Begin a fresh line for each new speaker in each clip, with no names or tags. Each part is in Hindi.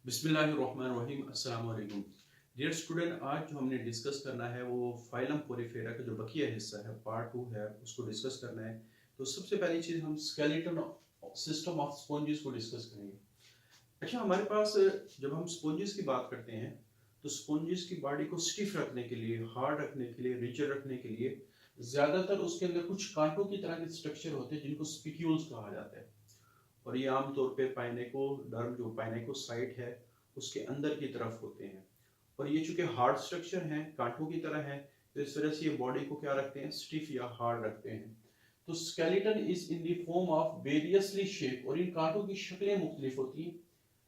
बिस्मिल्लाहिर्रहमानिर्रहीम अस्सलाम वालेकुम। डियर स्टूडेंट, आज जो हमने डिस्कस करना है वो फाइलम पोरीफेरा का जो बकिया हिस्सा है, पार्ट 2 है, उसको डिस्कस करना है। तो सबसे पहली चीज़ हम स्केलेटन सिस्टम ऑफ स्पॉन्जेस को डिस्कस करेंगे। अच्छा, हमारे पास जब हम स्पॉन्जेस की बात करते हैं तो स्पॉन्जेस की बॉडी को स्टिफ रखने के लिए, हार्ड रखने के लिए, रिजिड रखने के लिए ज़्यादातर उसके अंदर कुछ कांटों की तरह के स्ट्रक्चर होते हैं जिनको स्पिक्यूल्स कहा जाता है। और ये आमतौर पे पाइनेको डर्म, जो पाइनेको साइट है, उसके अंदर की तरफ होते हैं। और ये चूंकि हार्ड स्ट्रक्चर हैं, कांटों की तरह हैं, तो इस वजह से ये बॉडी को क्या रखते हैं, स्टिफ या हार्ड रखते हैं। तो skeleton is in the form of variously shape, और इन कांटों की शक्लें मुख्तलिफ होती हैं।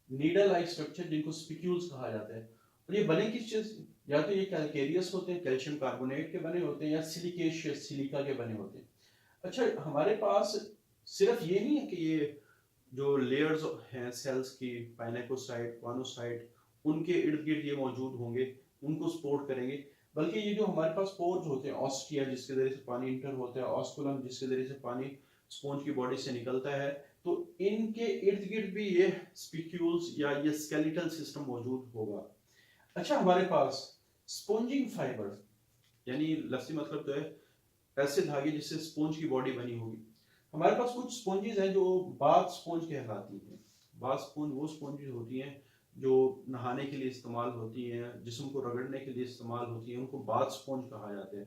नीडल लाइक स्ट्रक्चर जिनको स्पिक्यूल्स कहा जाता है। और ये बने किस चीज, या तो ये कैलकेरियस होते हैं, कैल्शियम कार्बोनेट के बने होते हैं, या सिलिकेशियस, सिलिका के बने होते हैं। अच्छा, हमारे पास सिर्फ ये नहीं है कि ये जो लेयर्स हैं सेल्स की, पाइनेकोसाइट, कॉनोसाइट, उनके इर्द गिर्द ये मौजूद होंगे, उनको सपोर्ट करेंगे, बल्कि ये जो हमारे पास पोर्स होते हैं, ऑस्टिया जिसके जरिए से पानी इंटर होता है, ऑस्कुलम जिसके जरिए से पानी स्पॉन्ज की बॉडी से निकलता है, तो इनके इर्द गिर्द भी ये स्पिक्यूल्स या ये स्केलेटल सिस्टम मौजूद होगा। अच्छा, हमारे पास स्पॉन्जिंग फाइबर, यानी लफ्जी मतलब तो है ऐसे धागे जिससे स्पॉन्ज की बॉडी बनी होगी। हमारे पास कुछ स्पॉन्जेस हैं जो बाथ स्पॉन्ज कहलाती हैं। बाथ स्पॉन्ज वो स्पॉन्जेस होती हैं जो नहाने के लिए इस्तेमाल होती हैं, जिस्म को रगड़ने के लिए इस्तेमाल होती हैं, उनको बाथ स्पॉन्ज कहा जाता है।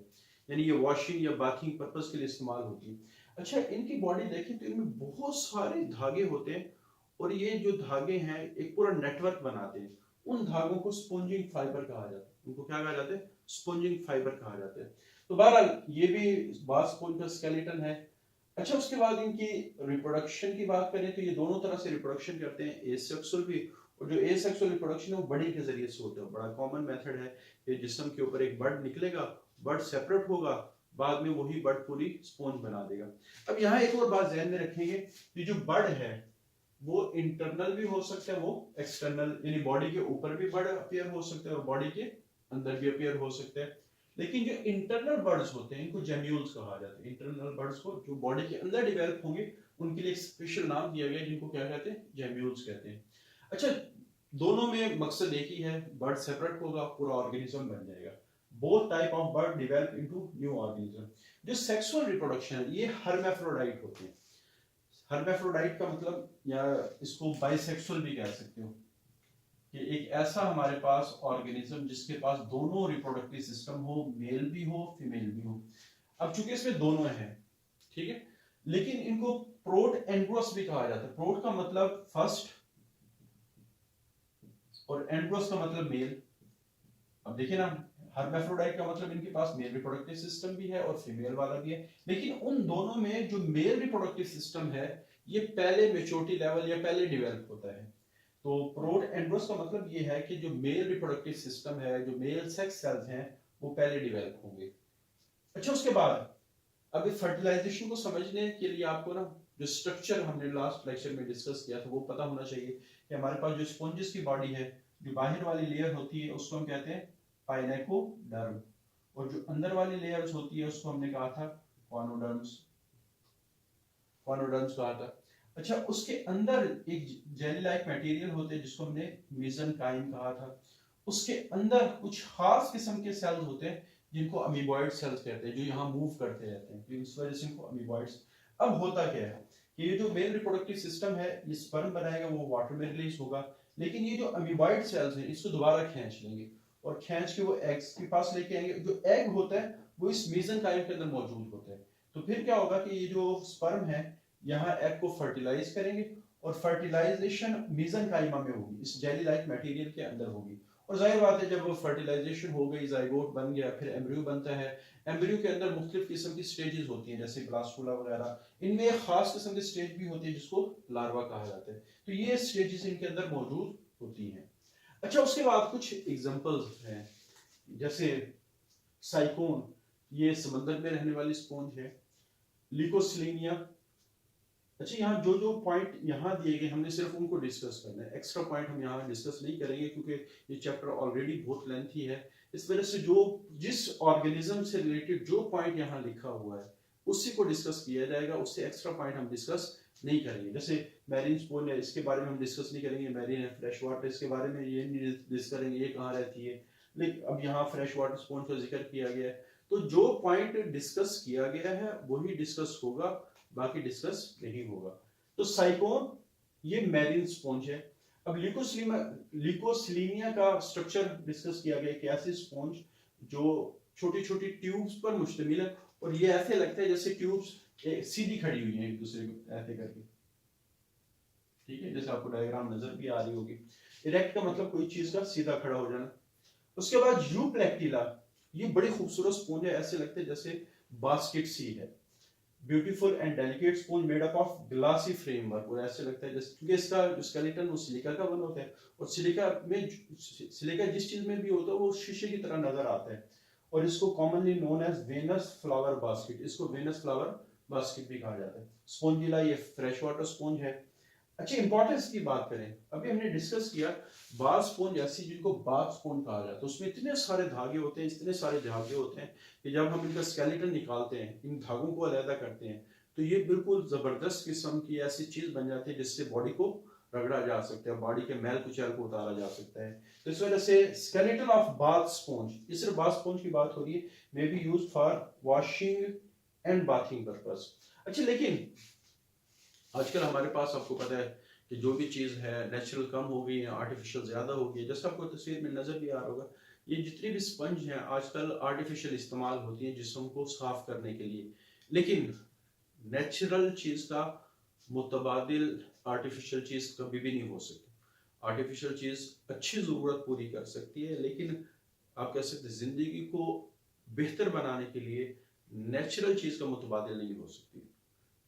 यानी ये वॉशिंग या बाथिंग पर्पस के लिए इस्तेमाल होती है। अच्छा, इनकी बॉडी देखें तो इनमें बहुत सारे धागे होते हैं, और ये जो धागे हैं एक पूरा नेटवर्क बनाते हैं। उन धागों को स्पॉन्जिंग फाइबर कहा जाता है। उनको क्या कहा जाता है? स्पॉन्जिंग फाइबर कहा जाता है। तो बहरहाल ये भी बाथ स्पॉन्ज का स्केलेटन है। अच्छा, उसके बाद इनकी रिप्रोडक्शन की बात करें तो ये दोनों तरह से रिप्रोडक्शन करते हैं, एसेक्सुअल भी। और जो एसेक्सुअल रिप्रोडक्शन है वो बड़ी के जरिए से होता है। बड़ा कॉमन मेथड है कि जिस्म के ऊपर एक बर्ड निकलेगा, बर्ड सेपरेट होगा, बाद में वही बर्ड पूरी स्पॉन्ज बना देगा। अब यहाँ एक और बात ध्यान में रखेंगे, ये जो बर्ड है वो इंटरनल भी हो सकता है, वो एक्सटर्नल, यानी बॉडी के ऊपर भी बर्ड अपीयर हो सकता है और बॉडी के अंदर भी अपीयर हो सकता है। लेकिन जो इंटरनल बर्ड्स होते हैं इनको जेम्यूल्स कहा जाता है। इंटरनल बर्ड्स को जो बॉडी के अंदर डेवलप होंगे उनके लिए एक स्पेशल नाम दिया गया जिनको क्या कहते हैं, जेम्यूल्स कहते हैं। अच्छा, दोनों में मकसद एक ही है, बर्ड सेपरेट होगा, पूरा ऑर्गेनिज्म बन जाएगा। Both type of bird develop into new organism. जो सेक्सुअल रिप्रोडक्शन है ये हर्मेफ्रोडाइट होते हैं। हर्मेफ्रोडाइट का मतलब, या इसको बाइसेक्सुअल भी कह सकते हो, कि एक ऐसा हमारे पास ऑर्गेनिज्म जिसके पास दोनों रिप्रोडक्टिव सिस्टम हो, मेल भी हो, फीमेल भी हो। अब चूंकि इसमें दोनों है, ठीक है, लेकिन इनको प्रोट एंड्रोस भी कहा जाता है। प्रोट का मतलब फर्स्ट और एंड्रोस का मतलब मेल। अब देखिए ना, हर्मेफ्रोडाइट का मतलब इनके पास मेल रिप्रोडक्टिव सिस्टम भी है और फीमेल वाला भी है, लेकिन उन दोनों में जो मेल रिप्रोडक्टिव सिस्टम है ये पहले मेच्योरिटी लेवल या पहले डेवलप होता है। तो प्रोट एंड्रोस का मतलब ये है कि जो मेल रिप्रोडक्टिव सिस्टम है, जो मेल सेक्स सेल्स हैं, वो पहले डेवलप होंगे। अच्छा, उसके बाद अभी फर्टिलाइजेशन को समझने के लिए आपको ना जो स्ट्रक्चर हमने लास्ट लेक्चर में डिस्कस किया था वो पता होना चाहिए कि हमारे पास जो स्पॉन्जेस की बॉडी है, जो बाहर वाली लेयर होती है उसको हम कहते हैं पाइनेकोडर्म, और जो अंदर वाली लेयर्स होती है उसको हमने कहा था कॉनोडर्म्स, कॉनोडर्म्स कहा था। अच्छा, उसके अंदर एक जेली लाइक मटेरियल होते हैं जिसको हमने मेसेनकाइम कहा था। उसके अंदर कुछ खास किस्म के सेल्स होते हैं जिनको अमीबॉइड सेल्स कहते हैं, जो यहाँ मूव करते रहते हैं, तो इस वजह से इनको अमीबॉइड्स। अब होता क्या है कि ये जो मेल रिप्रोडक्टिव सिस्टम है ये स्पर्म बनाएगा, वो वाटर में रिलीज होगा, लेकिन ये जो अमीबॉइड सेल्स हैं इसको दोबारा खींच लेंगे और खींच के वो एग्स के पास लेके आएंगे। जो एग होता है वो इस मेसेनकाइम के अंदर मौजूद होता है। तो फिर क्या होगा कि ये जो स्पर्म है यहाँ एग को फर्टिलाइज करेंगे, और फर्टिलाइजेशन मेसेनकाइमा में होगी, इस जेली लाइक मटेरियल के अंदर होगी। और जाहिर बात है जब वो फर्टिलाइजेशन हो गई, जाइगोट बन गया, फिर एम्ब्रियो बनता है। एम्ब्रियो के अंदर मुख्तलिफ किस्म की स्टेजेस होती हैं जैसे ब्लास्टुला वगैरह, इनमें एक खास किस्म की स्टेज भी होती है जिसको लार्वा कहा जाता है। तो ये स्टेजेस इनके अंदर मौजूद होती हैं। अच्छा, उसके बाद कुछ एग्जांपल्स हैं, जैसे साइकोन, ये समंदर में रहने वाली स्पॉन्ज है। लिकोसिलिनिया। अच्छा, यहाँ जो जो पॉइंट यहाँ दिए गए हमने सिर्फ उनको डिस्कस करना है, एक्स्ट्रा पॉइंट हम यहाँ डिस्कस नहीं करेंगे क्योंकि ये चैप्टर ऑलरेडी बहुत लेंथी है। इस वजह से जो जिस ऑर्गेनिज्म से रिलेटेड जो पॉइंट यहाँ लिखा हुआ है उसी को डिस्कस किया जाएगा, उससे एक्स्ट्रा पॉइंट हम डिस्कस नहीं करेंगे। जैसे मैरीन स्पोंज है, इसके बारे में हम डिस्कस नहीं करेंगे। मैरीन है, फ्रेश वाटर, इसके बारे में ये नहीं डिस्कस करेंगे ये कहाँ रहती है। लेकिन अब यहाँ फ्रेश वाटर स्पोंज का जिक्र किया गया है, तो जो पॉइंट डिस्कस किया गया है वही डिस्कस होगा, बाकी डिस्कस नहीं होगा। तो साइकोन ये मैरीन स्पोंज है। अब लिकोसिलीमिया का स्ट्रक्चर डिस्कस किया गया कि ऐसी स्पोंज जो छोटी छोटी ट्यूब्स पर मुश्तमिल है, और ये ऐसे लगता है जैसे ट्यूब्स सीधी खड़ी हुई है एक दूसरे को ऐसे करके, ठीक है, जैसे आपको डायग्राम नजर भी आ रही होगी। इरेक्ट का मतलब कोई चीज का सीधा खड़ा हो जाना। उसके बाद यूप्लेक्टिला, ये बड़ी खूबसूरत स्पोंज है, ऐसे लगते हैं जैसे बास्केट सी है। Beautiful and delicate sponge made up of glassy framework, और ऐसे लगता है जैसे, क्योंकि इसका जो स्केलेटन वो सिलिका का बना होता है, और सिलिका जिस चीज में भी होता है वो शीशे की तरह नजर आता है। और इसको commonly known as Venus flower basket, इसको वेनस फ्लावर बास्केट भी कहा जाता है। स्पोंजिला ये फ्रेश वाटर स्पोंज है। अच्छी इंपॉर्टेंस की बात करें, अभी हमने डिस्कस किया बाल स्पोंज ऐसी जिनको बाग स्पोंज कहा जाता है, उसमें इतने सारे धागे होते हैं, इतने सारे धागे होते हैं कि जब हम इनका स्केलेटन निकालते हैं, इन धागों को अलग करते हैं, तो ये बिल्कुल जबरदस्त किस्म की ऐसी चीज बन जाती है जिससे बॉडी को रगड़ा जा सकता है, बॉडी के मैल कुचैल को उतारा जा सकता है। तो इस वजह से स्केलेटन ऑफ बाथ स्पोंज, ये सिर्फ बाथ स्पोंज की बात हो रही है, may be used for washing and bathing purpose. अच्छा, लेकिन आजकल हमारे पास आपको पता है कि जो भी चीज़ है नेचुरल कम हो गई है, आर्टिफिशियल ज़्यादा हो गई है। जैसे आपको तस्वीर में नज़र भी आ रहा होगा, ये जितनी भी स्पंज हैं आजकल आर्टिफिशियल इस्तेमाल होती है जिस्म को साफ करने के लिए, लेकिन नेचुरल चीज़ का मुतबादिल आर्टिफिशियल चीज़ कभी भी नहीं हो सकती। आर्टिफिशियल चीज़ अच्छी ज़रूरत पूरी कर सकती है, लेकिन आप कह सकते ज़िंदगी को बेहतर बनाने के लिए नेचुरल चीज़ का मुतबादिल नहीं हो सकती।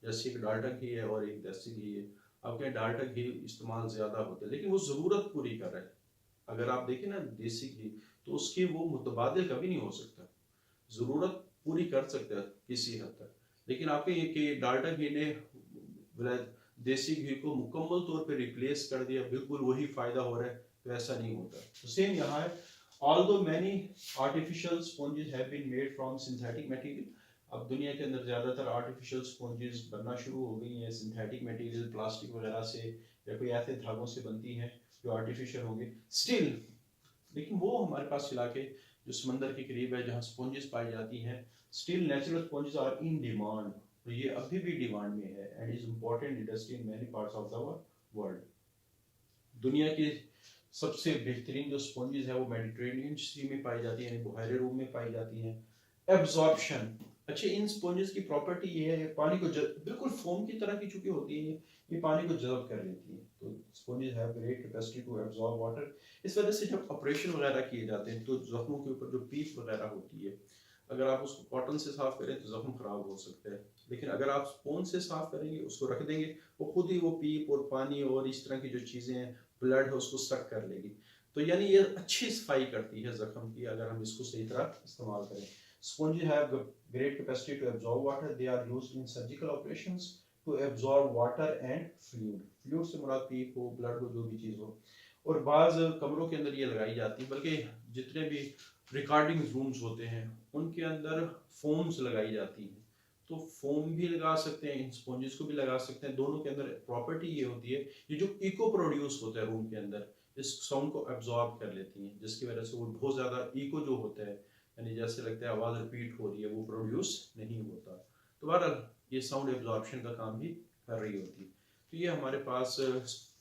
जैसे एक डाल्टा घी है और एक देसी घी है, आपके डाल्टा घी इस्तेमाल ज़्यादा होता है लेकिन वो ज़रूरत पूरी कर रहा है। अगर आप देखें ना देसी घी, तो उसकी वो मुतबादिल कभी नहीं हो सकता, ज़रूरत पूरी कर सकता है किसी हद तक, लेकिन आपके ये कि डाल्टा घी ने देसी घी को मुकम्मल तौर पे रिप्लेस कर दिया, बिल्कुल वही फ़ायदा हो रहा है, तो ऐसा नहीं होता। तो सेम यहाँ है, although many artificial sponges have been made from synthetic material, अब दुनिया के अंदर ज़्यादातर आर्टिफिशियल स्पॉन्जेस बनना शुरू हो गई हैं सिंथेटिक मटेरियल, प्लास्टिक वगैरह से या कोई ऐसे धागों से बनती हैं जो आर्टिफिशियल होंगे। स्टिल, लेकिन वो हमारे पास इलाके जो समंदर के करीब है जहाँ स्पॉन्जेस पाई जाती हैं, still natural sponges are in demand, तो ये अभी भी डिमांड में है and is important industry in many parts of the world. दुनिया की सबसे बेहतरीन जो स्पॉन्जेस है वो मेडिटेरेनियन सी में पाई जाती हैं, बुहारे रूम में पाई जाती हैं। एब्जॉर्प्शन, अच्छे इन स्पॉन्जेस की प्रॉपर्टी ये है पानी को बिल्कुल फोम की तरह की चूंकि होती है, ये पानी को जज़ब कर लेती है, तो sponges have great capacity to absorb water. इस वजह से जब ऑपरेशन वगैरह किए जाते हैं तो जख्मों के ऊपर जो पीप वगैरह होती है, अगर आप उसको कॉटन से साफ करें तो जख्म खराब हो सकता है, लेकिन अगर आप स्पॉन्ज से साफ करेंगे, उसको रख देंगे, वो खुद ही वो पीप और पानी और इस तरह की जो चीज़ें हैं, ब्लड है, उसको सक कर लेगी। तो यानी ये अच्छी सफाई करती है जख्म की अगर हम इसको सही तरह इस्तेमाल करें। Sponges have great capacity to absorb water. They are used in surgical operations to absorb water and fluid. Fluid से मुराद पीप हो, ब्लड हो, जो भी चीज़ हो। और बाज़ कमरों के अंदर ये लगाई जाती है, बल्कि जितने भी रिकॉर्डिंग रूम्स होते हैं उनके अंदर फोम्स लगाई जाती हैं, तो फोम भी लगा सकते हैं, इन स्पॉन्जेस को भी लगा सकते हैं। दोनों के अंदर प्रॉपर्टी ये होती है, ये जो इको प्रोड्यूस होता है रूम के अंदर, इस साउंड को एब्जॉर्ब कर लेती हैं, जिसकी वजह से वो बहुत ज़्यादा इको जो होता है, यानी जैसे लगता है आवाज़ रिपीट हो रही है, वो प्रोड्यूस नहीं होता। तो बहरहाल ये साउंड एब्जॉर्प्शन का काम भी कर रही होती है। तो ये हमारे पास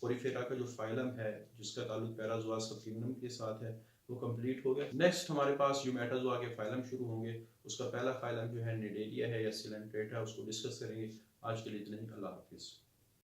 पोरीफेरा का जो फाइलम है जिसका ताल्लुक पैराज़ोआ सबक्यूमिनम के साथ है वो कंप्लीट हो गया। नेक्स्ट हमारे पास यूमेटाज़ोआ के फाइलम शुरू होंगे, उसका पहला फाइलम जो है निडेरिया है या सिलेंट्रेटा है, उसको डिस्कस करेंगे। आज के लिए इतना ही, अल्लाह हाफिज़।